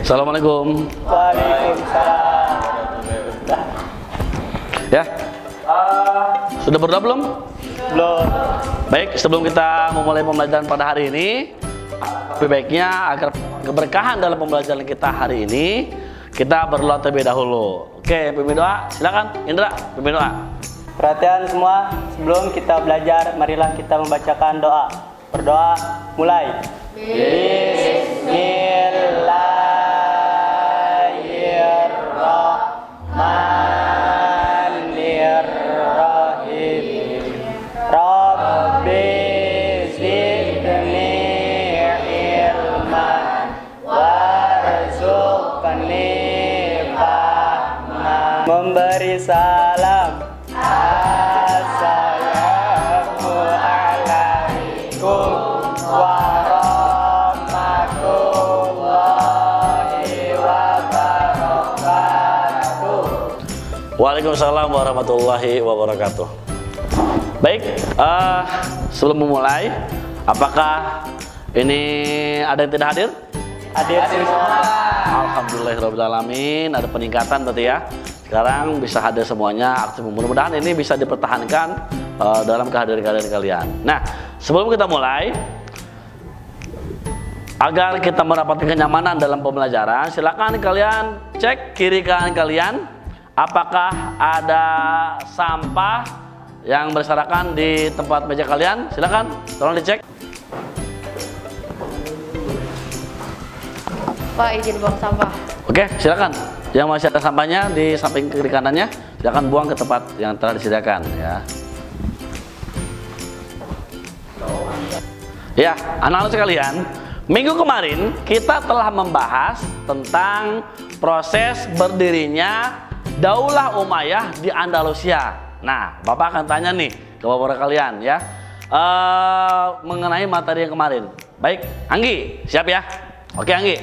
Assalamualaikum. Waalaikumsalam. Ya. Sudah berdoa belum? Belum. Baik, sebelum kita memulai pembelajaran pada hari ini, lebih baiknya agar keberkahan dalam pembelajaran kita hari ini, kita berdoa terlebih dahulu. Oke, pimpin doa. Silakan, Indra, pimpin doa. Perhatian semua, sebelum kita belajar, marilah kita membacakan doa. Berdoa, mulai. Bismillahirrahmanirrahim. Rabbi zidni ilman warzuqni fahman. Memberi salam. Assalamu alaikum warahmatullahi wabarakatuh. Waalaikumsalam warahmatullahi wabarakatuh. Baik, sebelum memulai, apakah ini ada yang tidak hadir? Hadir semua. Alhamdulillahirrahmanirrahim, ada peningkatan berarti ya. Sekarang bisa hadir semuanya aktif. Mudah-mudahan ini bisa dipertahankan dalam kehadiran kalian. Nah, sebelum kita mulai, agar kita mendapatkan kenyamanan dalam pembelajaran, silakan kalian cek kiri kanan kalian, apakah ada sampah yang berserakan di tempat meja kalian. Silakan, tolong dicek. Pak, izin buang sampah. Oke, silakan. Yang masih ada sampahnya di samping kiri kanannya, silakan buang ke tempat yang telah disediakan ya. Ya, anak-anak sekalian, minggu kemarin kita telah membahas tentang proses berdirinya Daulah Umayyah di Andalusia. Nah, Bapak akan tanya nih ke Bapak kalian ya, mengenai materi yang kemarin. Baik, Anggi, siap ya? Oke, Anggi.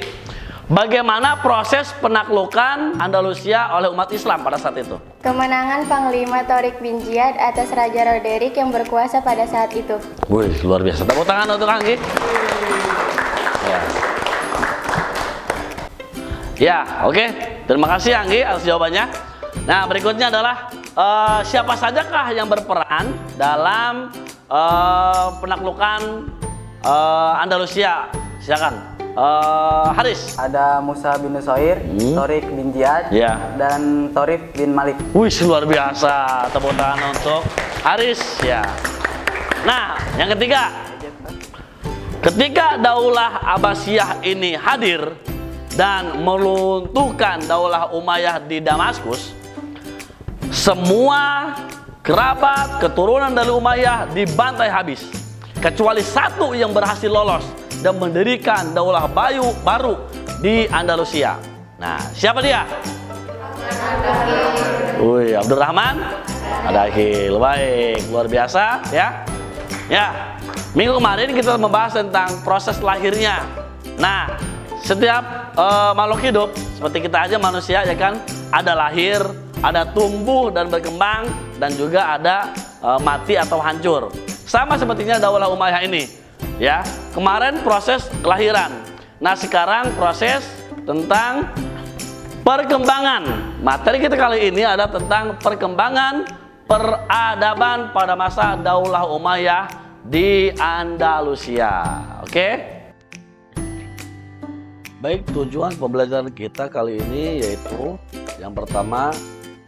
Bagaimana proses penaklukan Andalusia oleh umat Islam pada saat itu? Kemenangan Panglima Tariq bin Ziyad atas Raja Roderick yang berkuasa pada saat itu. Wih, luar biasa. Tepuk tangan untuk Anggi. Ya, oke. Terima kasih Anggi atas jawabannya. Nah, berikutnya adalah siapa sajakah yang berperan dalam penaklukan Andalusia? Silakan. Haris. Ada Musa bin Nusair, Tariq bin Ziyad, dan Tariq bin Malik. Wih, luar biasa. Tepuk tangan untuk Haris ya. Nah, yang ketiga, ketika Daulah Abbasiyah ini hadir dan meruntuhkan Daulah Umayyah di Damaskus, semua kerabat keturunan dari Umayyah dibantai habis, kecuali satu yang berhasil lolos dan mendirikan daulah baru di Andalusia. Nah, siapa dia? Wih, Abdurrahman Ad-Dakhil. Baik, luar biasa ya. Ya, minggu kemarin kita membahas tentang proses lahirnya. Nah, setiap makhluk hidup seperti kita aja manusia ya kan, ada lahir, ada tumbuh dan berkembang, dan juga ada mati atau hancur. Sama sepertinya Daulah Umayyah ini. Ya, kemarin proses kelahiran. Nah, sekarang proses tentang perkembangan. Materi kita kali ini ada tentang perkembangan peradaban pada masa Daulah Umayyah di Andalusia. Oke? Baik, tujuan pembelajaran kita kali ini yaitu yang pertama,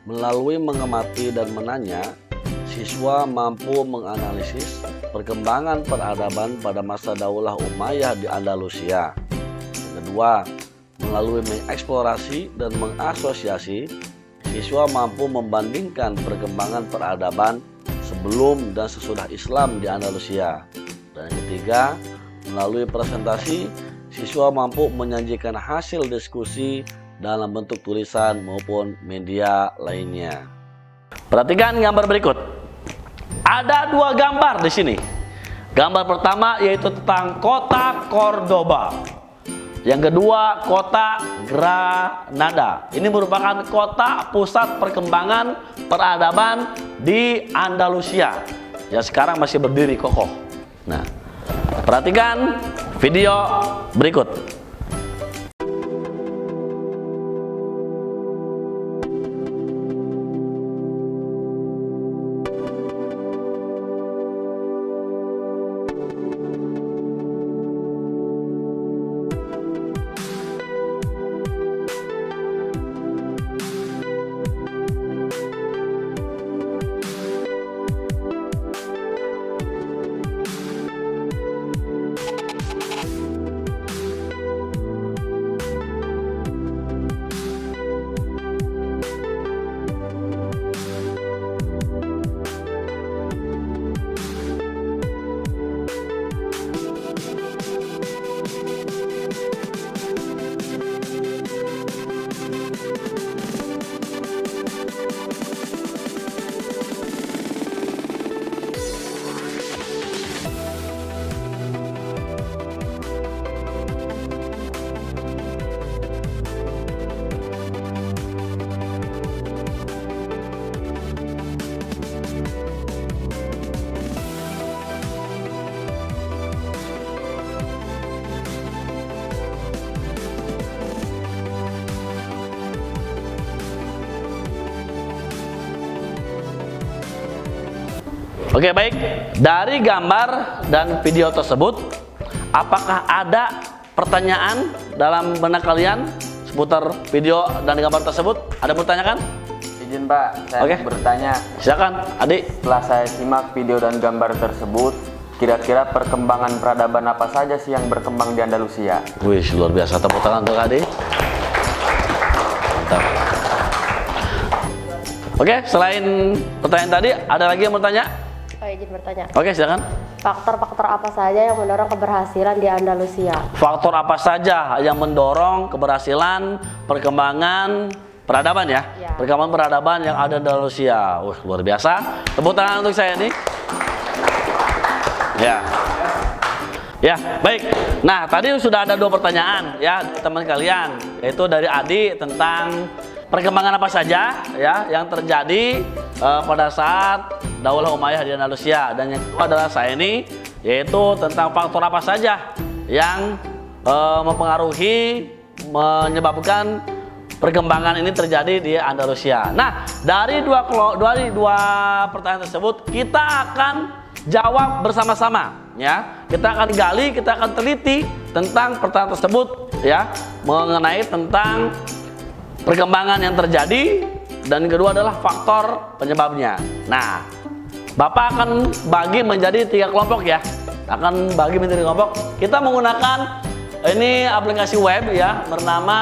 melalui mengamati dan menanya, siswa mampu menganalisis perkembangan peradaban pada masa Daulah Umayyah di Andalusia. Yang kedua, melalui mengeksplorasi dan mengasosiasi, siswa mampu membandingkan perkembangan peradaban sebelum dan sesudah Islam di Andalusia. Dan yang ketiga, melalui presentasi, siswa mampu menyajikan hasil diskusi dalam bentuk tulisan maupun media lainnya. Perhatikan gambar berikut. Ada dua gambar di sini. Gambar pertama yaitu tentang kota Cordoba. Yang kedua, kota Granada. Ini merupakan kota pusat perkembangan peradaban di Andalusia. Ya, sekarang masih berdiri kokoh. Nah, perhatikan video berikut. Oke, baik. Dari gambar dan video tersebut, apakah ada pertanyaan dalam benak kalian seputar video dan gambar tersebut? Ada pertanyaan? Izin Pak, saya Oke. bertanya. Silakan, Adik. Setelah saya simak video dan gambar tersebut, kira-kira perkembangan peradaban apa saja sih yang berkembang di Andalusia? Wih, luar biasa. Tepuk tangan untuk Adik. Mantap. Oke, selain pertanyaan tadi, ada lagi yang bertanya? Oh, izin bertanya. Oke, silakan. Faktor-faktor apa saja yang mendorong keberhasilan di Andalusia? Faktor apa saja yang mendorong keberhasilan perkembangan peradaban ya? Ya. Perkembangan peradaban yang ada di Andalusia. Wah, luar biasa. Tepuk tangan untuk saya nih. Ya. Ya, baik. Nah, tadi sudah ada 2 pertanyaan ya teman kalian, yaitu dari Adi tentang perkembangan apa saja ya yang terjadi pada saat Daulah Umayyah di Andalusia, dan yang kedua adalah saya ini, yaitu tentang faktor apa saja yang mempengaruhi menyebabkan perkembangan ini terjadi di Andalusia. Nah, dari dua pertanyaan tersebut kita akan jawab bersama-sama ya. Kita akan gali, kita akan teliti tentang pertanyaan tersebut ya, mengenai tentang perkembangan yang terjadi, dan kedua adalah faktor penyebabnya. Nah, Bapak akan bagi menjadi 3 kelompok ya. Akan bagi menjadi 3 kelompok. Kita menggunakan ini aplikasi web ya, bernama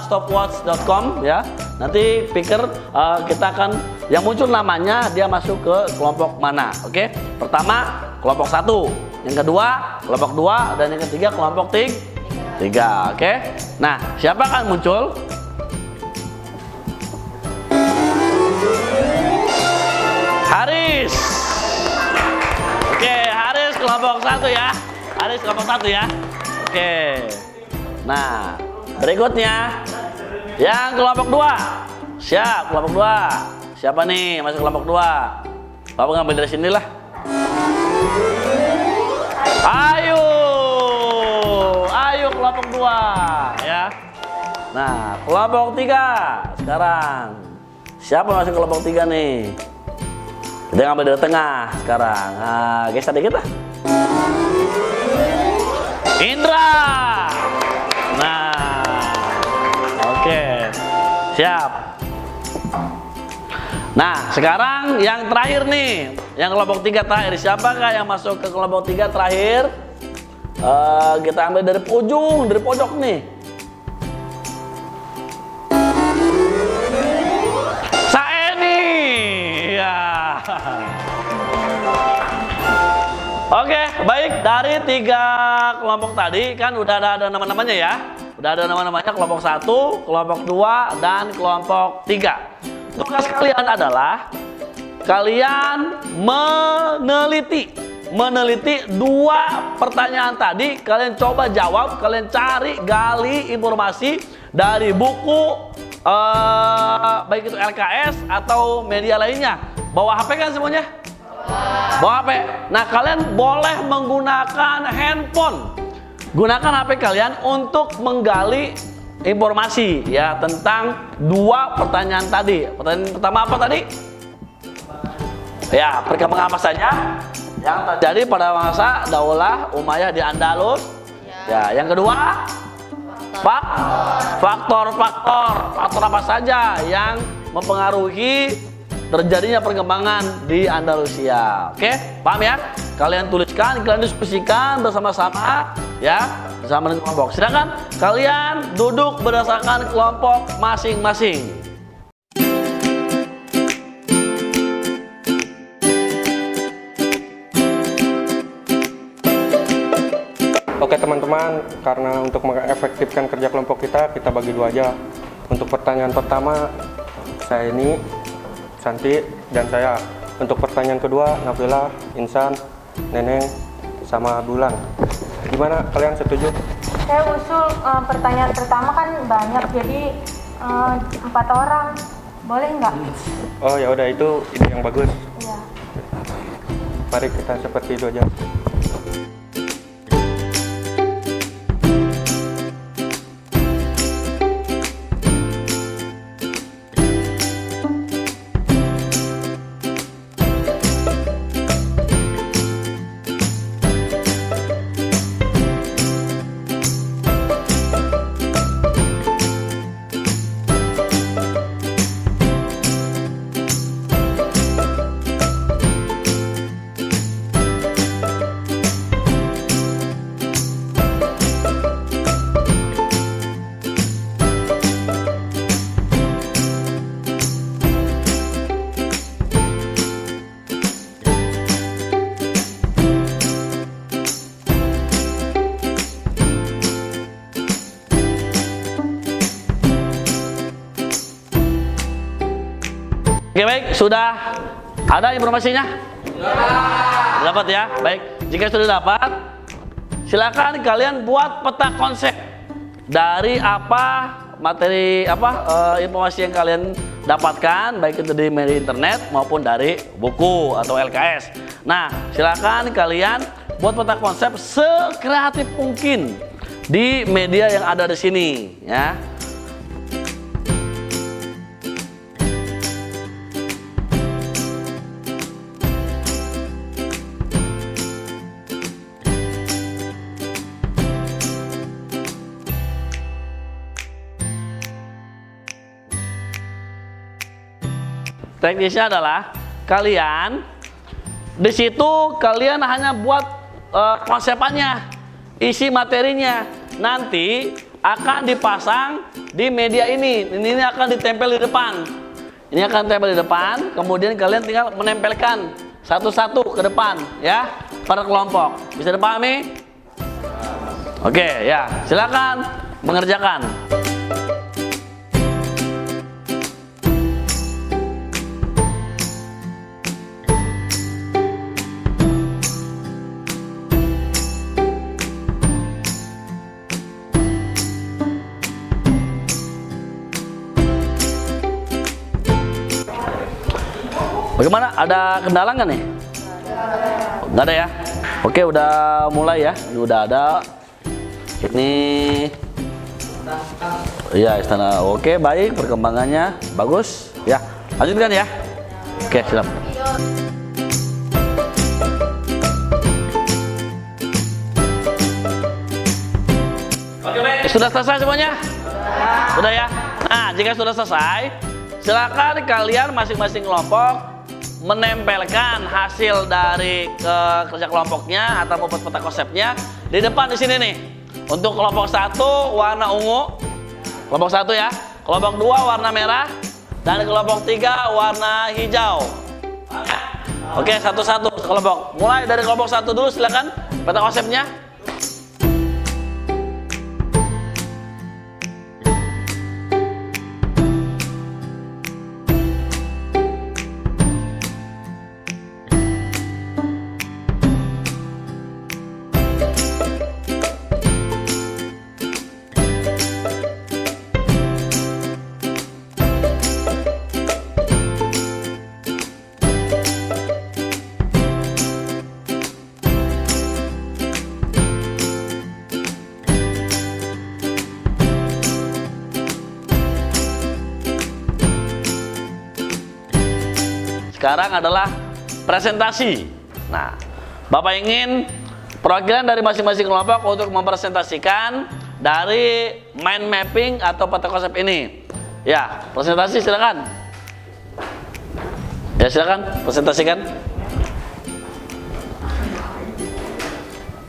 stopwatch.com ya. Nanti picker kita akan yang muncul namanya dia masuk ke kelompok mana. Oke. Pertama kelompok 1, yang kedua kelompok 2, dan yang ketiga kelompok 3. Oke. Nah, siapa akan muncul? Haris. Oke, Haris kelompok 1 ya. Haris kelompok 1 ya. Oke. Nah, berikutnya yang kelompok 2. Siap, kelompok 2. Siapa nih masuk kelompok 2? Bapak ngambil dari sini lah. Ayo. Ayo kelompok 2 ya. Nah, kelompok 3 sekarang. Siapa masuk kelompok 3 nih? Kita ngambil dari tengah sekarang. Nah, geser dikit lah. Indra. Nah, oke, siap. Nah, sekarang yang terakhir nih, yang kelompok 3 terakhir. Siapakah yang masuk ke kelompok 3 terakhir? Kita ambil dari ujung, dari pojok nih. Saeni, ya. Oke, baik. Dari 3 kelompok tadi kan udah ada nama-namanya ya. Udah ada nama-namanya, kelompok 1, kelompok 2, dan kelompok 3. Tugas kalian adalah kalian meneliti 2 pertanyaan tadi. Kalian coba jawab, kalian cari, gali informasi dari buku, baik itu LKS atau media lainnya. Bawa HP kan semuanya? Bawa HP. Nah, kalian boleh menggunakan handphone. Gunakan HP kalian untuk menggali informasi ya tentang 2 pertanyaan tadi. Pertanyaan pertama apa tadi? Ya, perkembangan apa saja yang terjadi pada masa Daulah Umayyah di Andalus? Ya, yang kedua, faktor apa saja yang mempengaruhi terjadinya perkembangan di Andalusia. Oke, paham ya? Kalian tuliskan, kalian diskusikan bersama-sama ya, bersama dengan kelompok. Silakan kalian duduk berdasarkan kelompok masing-masing. Oke teman-teman, karena untuk mengefektifkan kerja kelompok kita bagi 2 aja. Untuk pertanyaan pertama, saya ini, Santi, dan saya. Untuk pertanyaan kedua, Nabila, Insan, Neneng, sama Bulan. Gimana, kalian setuju? Saya usul pertanyaan pertama kan banyak, jadi 4 orang. Boleh nggak? Oh ya udah, itu ide yang bagus. Iya. Mari kita seperti itu aja. Oke, baik, sudah ada informasinya? Sudah dapat ya. Baik, jika sudah dapat, silakan kalian buat peta konsep dari apa materi informasi yang kalian dapatkan, baik itu dari media internet maupun dari buku atau LKS. Nah, silakan kalian buat peta konsep sekreatif mungkin di media yang ada di sini, ya. Teknisnya adalah kalian di situ kalian hanya buat konsepannya, isi materinya. Nanti akan dipasang di media ini. Ini akan ditempel di depan. Ini akan ditempel di depan. Kemudian kalian tinggal menempelkan satu-satu ke depan, ya, pada kelompok. Bisa dipahami? Oke, ya. Silakan mengerjakan. Bagaimana? Ada kendala nggak nih? Nggak ada ya? Oke, udah mulai ya. Ini udah ada. Ini, iya, istana. Oke, baik, perkembangannya bagus. Ya, lanjutkan ya. Oke, silakan. Oke, baik. Sudah selesai semuanya? Sudah ya? Nah, jika sudah selesai, silakan kalian masing-masing kelompok menempelkan hasil dari kerja kelompoknya atau membuat peta konsepnya di depan di sini nih. Untuk kelompok 1 warna ungu, kelompok 1 ya. Kelompok 2 warna merah dan kelompok 3 warna hijau. Oke, satu-satu kelompok. Mulai dari kelompok 1 dulu, silakan peta konsepnya. Sekarang adalah presentasi. Nah, Bapak ingin perwakilan dari masing-masing kelompok untuk mempresentasikan dari mind mapping atau peta konsep ini. Ya, presentasi silakan. Ya, silakan presentasikan.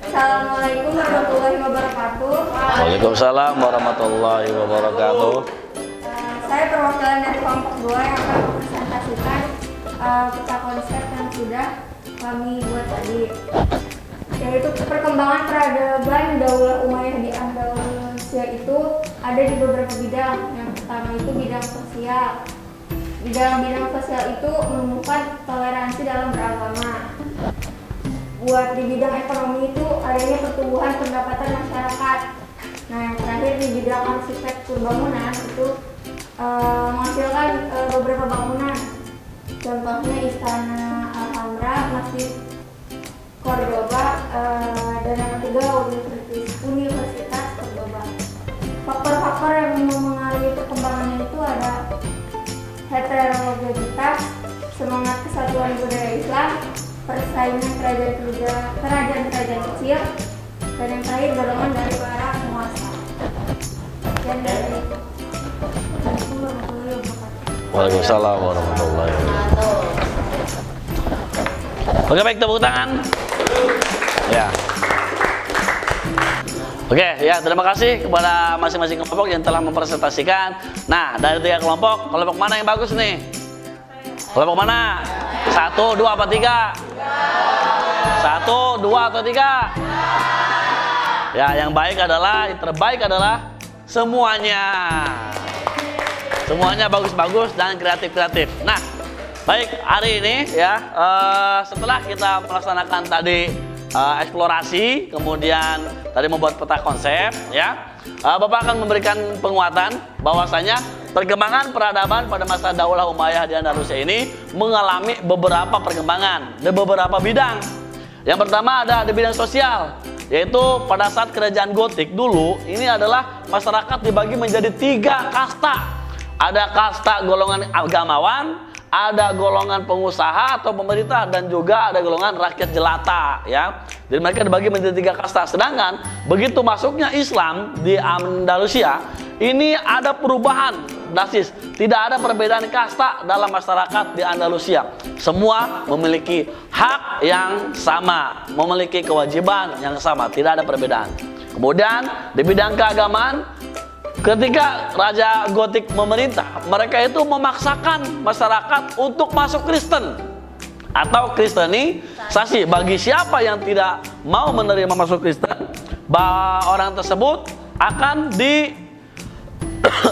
Assalamualaikum warahmatullahi wabarakatuh. Waalaikumsalam warahmatullahi wabarakatuh. Saya perwakilan dari kelompok 2 yang akan mempresentasikan peta konsep yang sudah kami buat tadi, yaitu perkembangan peradaban Daulah Umayyah di Andalusia itu ada di beberapa bidang. Yang pertama itu bidang sosial. Di dalam bidang sosial itu menemukan toleransi dalam beragama. Buat di bidang ekonomi itu adanya pertumbuhan pendapatan masyarakat. Nah, yang terakhir di bidang arsitektur bangunan itu menghasilkan beberapa bangunan. Contohnya Istana Alhambra, Masjid Cordoba, dan yang ketiga Universitas Cordoba. Faktor-faktor yang mempengaruhi perkembangannya itu ada heterogenitas, semangat kesatuan budaya Islam, persaingan kerajaan-kerajaan kecil, dan yang terakhir dorongan dari para penguasa. Dan dari Assalamualaikum warahmatullahi wabarakatuh. Waalaikumsalam warahmatullahi wabarakatuh. Oke, baik, tepuk tangan. Ya. Oke, ya, terima kasih kepada masing-masing kelompok yang telah mempresentasikan. Nah, dari 3 kelompok mana yang bagus nih? Kelompok mana? 1, 2, apa 3? 1, 2, atau 3? Ya, yang terbaik adalah semuanya. Semuanya bagus-bagus dan kreatif-kreatif. Nah, Baik, hari ini ya setelah kita melaksanakan tadi eksplorasi, kemudian tadi membuat peta konsep, ya, Bapak akan memberikan penguatan bahwasanya perkembangan peradaban pada masa Daulah Umayyah di Andalusia ini mengalami beberapa perkembangan di beberapa bidang. Yang pertama ada di bidang sosial, yaitu pada saat kerajaan Gotik dulu ini adalah masyarakat dibagi menjadi 3 kasta. Ada kasta golongan agamawan, ada golongan pengusaha atau pemerintah, dan juga ada golongan rakyat jelata, ya. Jadi mereka dibagi menjadi 3 kasta. Sedangkan begitu masuknya Islam di Andalusia, ini ada perubahan drastis. Tidak ada perbedaan kasta dalam masyarakat di Andalusia. Semua memiliki hak yang sama, memiliki kewajiban yang sama, tidak ada perbedaan. Kemudian di bidang keagamaan, ketika Raja Gotik memerintah, mereka itu memaksakan masyarakat untuk masuk Kristen atau Kristenisasi. Bagi siapa yang tidak mau menerima masuk Kristen, orang tersebut akan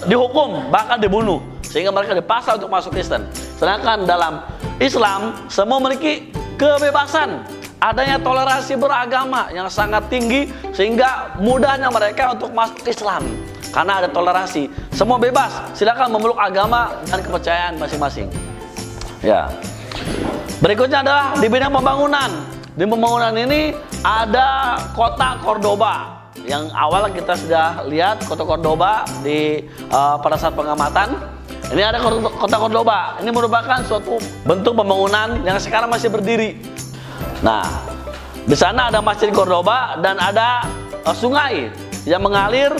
dihukum, bahkan dibunuh, sehingga mereka dipaksa untuk masuk Kristen. Sedangkan dalam Islam semua memiliki kebebasan, adanya toleransi beragama yang sangat tinggi, sehingga mudahnya mereka untuk masuk Islam. Karena ada toleransi, semua bebas, silakan memeluk agama dan kepercayaan masing-masing. Ya. Berikutnya adalah di bidang pembangunan. Di pembangunan ini ada kota Cordoba. Yang awal kita sudah lihat kota Cordoba pada saat pengamatan. Ini ada kota Cordoba. Ini merupakan suatu bentuk pembangunan yang sekarang masih berdiri. Nah, di sana ada Masjid Cordoba dan ada sungai yang mengalir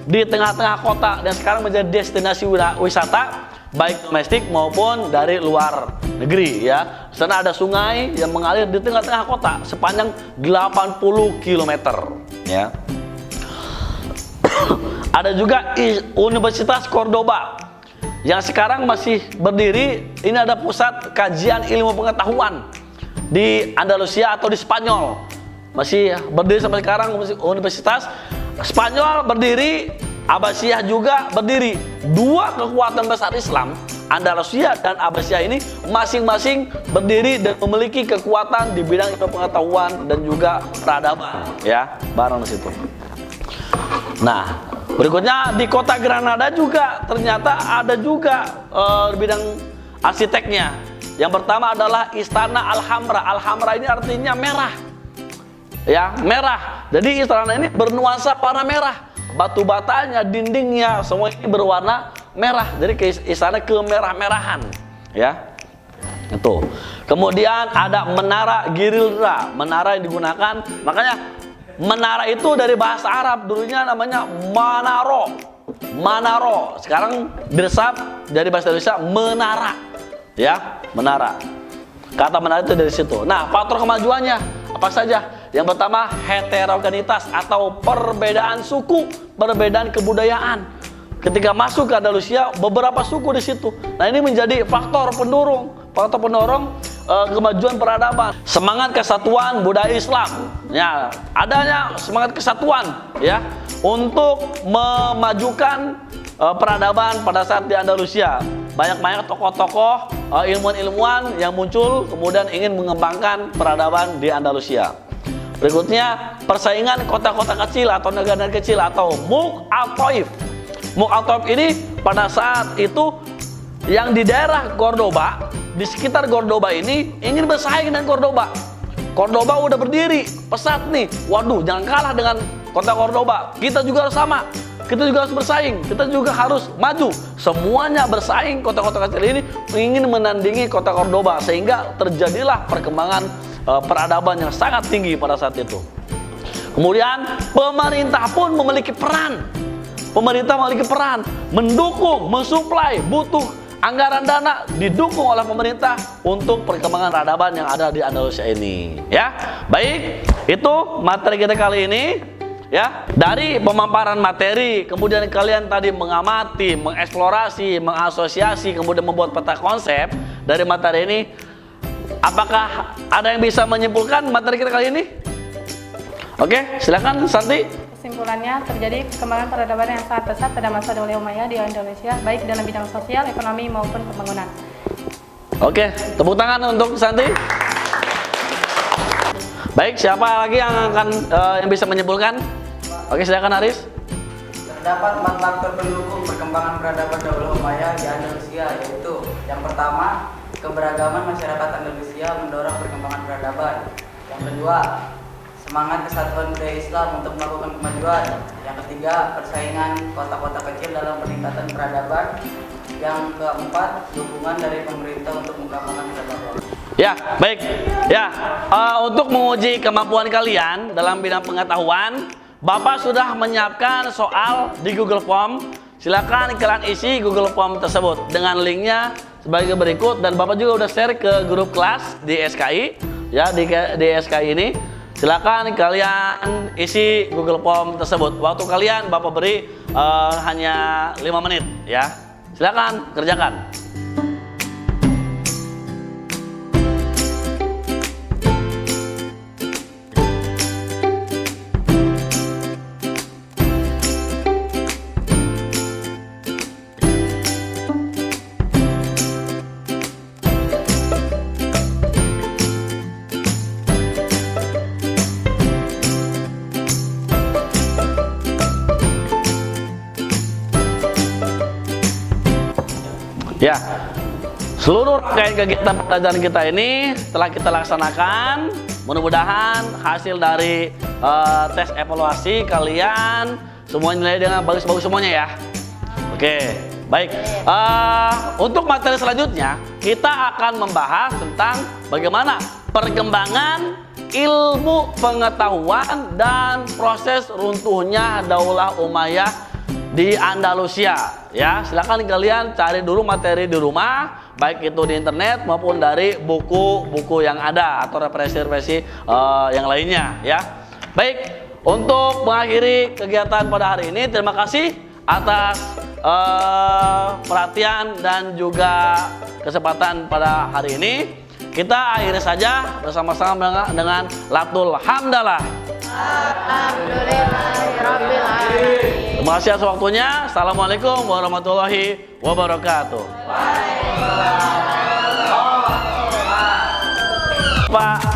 di tengah-tengah kota dan sekarang menjadi destinasi wisata baik domestik maupun dari luar negeri, ya. Di sana ada sungai yang mengalir di tengah-tengah kota sepanjang 80 km, ya. Ada juga Universitas Cordoba yang sekarang masih berdiri. Ini ada pusat kajian ilmu pengetahuan di Andalusia atau di Spanyol. Masih berdiri sampai sekarang Universitas Spanyol berdiri, Abbasiyah juga berdiri. 2 kekuatan besar Islam, Andalusia dan Abbasiyah ini masing-masing berdiri dan memiliki kekuatan di bidang ilmu pengetahuan dan juga peradaban, ya, bareng di situ. Nah, berikutnya di kota Granada juga ternyata ada juga bidang arsiteknya. Yang pertama adalah Istana Alhambra. Alhambra ini artinya merah, ya, merah. Jadi istana ini bernuansa warna merah. Batu batanya, dindingnya, semua ini berwarna merah. Jadi istana kemerah-merahan, ya. Itu. Kemudian ada Menara Girilda. Menara yang digunakan, makanya menara itu dari bahasa Arab, dulunya namanya Manaro. Manaro. Sekarang diresap dari bahasa Indonesia menara. Ya, menara. Kata menara itu dari situ. Nah, faktor kemajuannya apa saja? Yang pertama, heterogenitas atau perbedaan suku, perbedaan kebudayaan. Ketika masuk ke Andalusia, beberapa suku di situ. Nah, ini menjadi faktor pendorong kemajuan peradaban. Semangat kesatuan budaya Islam, ya, adanya semangat kesatuan, ya, untuk memajukan peradaban pada saat di Andalusia. Banyak tokoh-tokoh, ilmuwan-ilmuwan yang muncul kemudian ingin mengembangkan peradaban di Andalusia. Berikutnya, persaingan kota-kota kecil atau negara kecil atau Mulk Al-Taif. Mulk Al-Taif ini pada saat itu yang di daerah Cordoba, di sekitar Cordoba ini ingin bersaing dengan Cordoba. Cordoba udah berdiri, pesat nih. Waduh, jangan kalah dengan kota Cordoba. Kita juga harus sama. Kita juga harus bersaing. Kita juga harus maju. Semuanya bersaing, kota-kota kecil ini ingin menandingi kota Cordoba, sehingga terjadilah perkembangan peradaban yang sangat tinggi pada saat itu. Kemudian pemerintah pun memiliki peran. Pemerintah memiliki peran mendukung, mensuplai, butuh anggaran dana didukung oleh pemerintah untuk perkembangan peradaban yang ada di Andalusia ini. Ya, baik, itu materi kita kali ini. Ya, dari pemaparan materi, kemudian kalian tadi mengamati, mengeksplorasi, mengasosiasi, kemudian membuat peta konsep dari materi ini. Apakah ada yang bisa menyimpulkan materi kita kali ini? Oke, silakan Santi. Kesimpulannya, terjadi perkembangan peradaban yang sangat pesat pada masa Daulah Umayyah di Indonesia, baik dalam bidang sosial, ekonomi maupun pembangunan. Oke, tepuk tangan untuk Santi. Baik, siapa lagi yang akan yang bisa menyimpulkan? Oke, silakan Haris. Terdapat 4 faktor pendukung perkembangan peradaban Daulah Umayyah di Andalusia, yaitu yang pertama, keberagaman masyarakat Andalusia mendorong perkembangan peradaban. Yang kedua, semangat kesatuan budaya Islam untuk melakukan kemajuan. Yang ketiga, persaingan kota-kota kecil dalam peningkatan peradaban. Yang keempat, dukungan dari pemerintah untuk mengembangkan peradaban. Ya, baik. Ya, untuk menguji kemampuan kalian dalam bidang pengetahuan, Bapak sudah menyiapkan soal di Google Form. Silakan kalian isi Google Form tersebut dengan linknya sebagai berikut, dan Bapak juga udah share ke grup kelas di SKI. Ya, di SKI ini. Silakan kalian isi Google Form tersebut. Waktu kalian Bapak beri hanya 5 menit, ya. Silakan kerjakan. Ya, seluruh rangkaian kegiatan pelajaran kita ini telah kita laksanakan. Mudah-mudahan hasil dari tes evaluasi kalian semua nilai dengan bagus-bagus semuanya ya. Oke, baik. Untuk materi selanjutnya kita akan membahas tentang bagaimana perkembangan ilmu pengetahuan dan proses runtuhnya Daulah Umayyah di Andalusia. Ya, silakan kalian cari dulu materi di rumah, baik itu di internet maupun dari buku-buku yang ada atau referensi-referensi yang lainnya ya. Baik, untuk mengakhiri kegiatan pada hari ini, terima kasih atas perhatian dan juga kesempatan pada hari ini. Kita akhiri saja bersama-sama dengan Latul Hamdalah. Terima kasih atas waktunya. Assalamualaikum warahmatullahi wabarakatuh.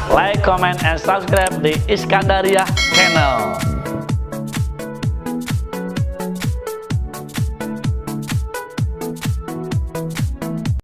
Like, comment, and subscribe di Iskandariah Channel.